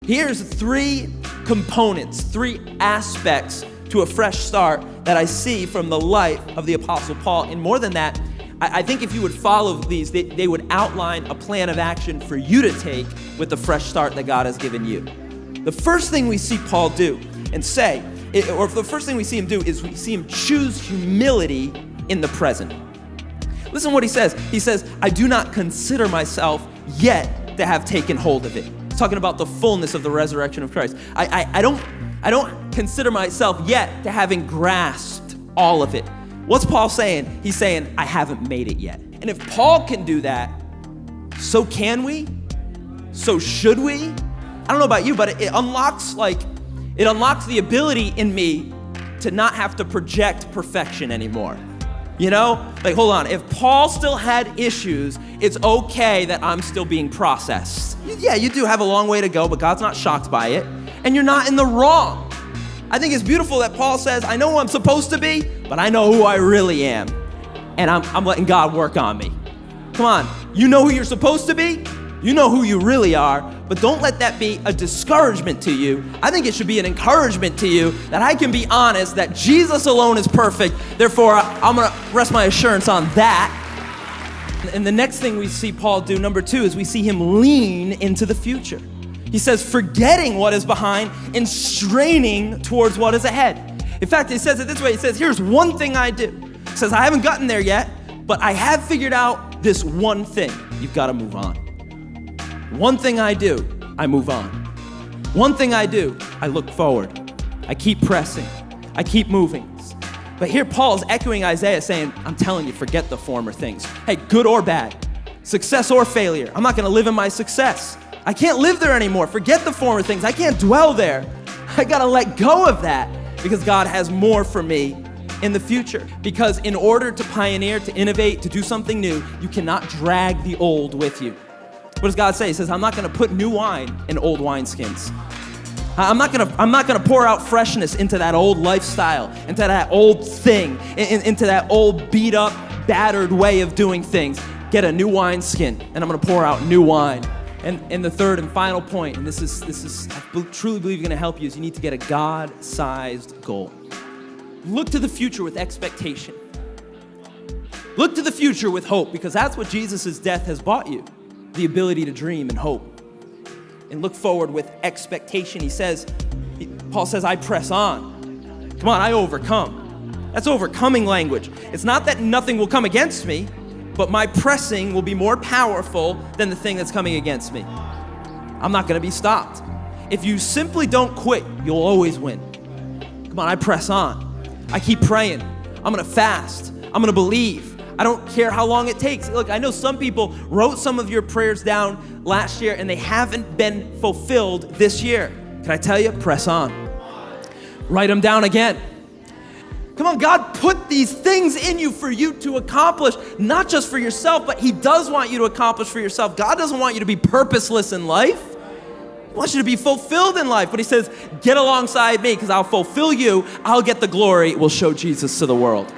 Here's three components, three aspects to a fresh start that I see from the life of the Apostle Paul. And more than that, I think if you would follow these, they would outline a plan of action for you to take with the fresh start that God has given you. The first thing we see Paul do and say, or the first thing we see him do is we see him choose humility in the present. Listen to what he says. He says, I do not consider myself yet to have taken hold of it. He's talking about the fullness of the resurrection of Christ. I don't consider myself yet to having grasped all of it. What's Paul saying? He's saying, I haven't made it yet. And if Paul can do that, so can we? So should we? I don't know about you, but it unlocks the ability in me to not have to project perfection anymore. You know, like, hold on, if Paul still had issues, it's okay that I'm still being processed. Yeah, you do have a long way to go, but God's not shocked by it, and you're not in the wrong. I think it's beautiful that Paul says, I know who I'm supposed to be, but I know who I really am, and I'm letting God work on me. Come on, you know who you're supposed to be, you know who you really are, but don't let that be a discouragement to you. I think it should be an encouragement to you that I can be honest that Jesus alone is perfect. Therefore, I'm going to rest my assurance on that. And the next thing we see Paul do, number two, is we see him lean into the future. He says, forgetting what is behind and straining towards what is ahead. In fact, he says it this way. He says, here's one thing I do. He says, I haven't gotten there yet, but I have figured out this one thing. You've got to move on. One thing I do, I move on. One thing I do, I look forward. I keep pressing. I keep moving. But here Paul's echoing Isaiah saying, I'm telling you, forget the former things. Hey, good or bad, success or failure, I'm not going to live in my success. I can't live there anymore. Forget the former things. I can't dwell there. I got to let go of that because God has more for me in the future. Because in order to pioneer, to innovate, to do something new, you cannot drag the old with you. What does God say? He says, I'm not going to put new wine in old wineskins. I'm not going to pour out freshness into that old lifestyle, into that old thing, into that old beat up, battered way of doing things. Get a new wineskin, and I'm going to pour out new wine. And the third and final point, and this is I truly believe going to help you, is you need to get a God-sized goal. Look to the future with expectation. Look to the future with hope, because that's what Jesus' death has bought you. The ability to dream and hope. And look forward with expectation. Paul says, I press on. Come on, I overcome. That's overcoming language. It's not that nothing will come against me, but my pressing will be more powerful than the thing that's coming against me. I'm not going to be stopped. If you simply don't quit, you'll always win. Come on, I press on. I keep praying. I'm going to fast. I'm going to believe. I don't care how long it takes. Look, I know some people wrote some of your prayers down last year and they haven't been fulfilled this year. Can I tell you? Press on. Write them down again. Come on, God put these things in you for you to accomplish, not just for yourself, but He does want you to accomplish for yourself. God doesn't want you to be purposeless in life. He wants you to be fulfilled in life. But He says, get alongside me because I'll fulfill you. I'll get the glory. We'll show Jesus to the world.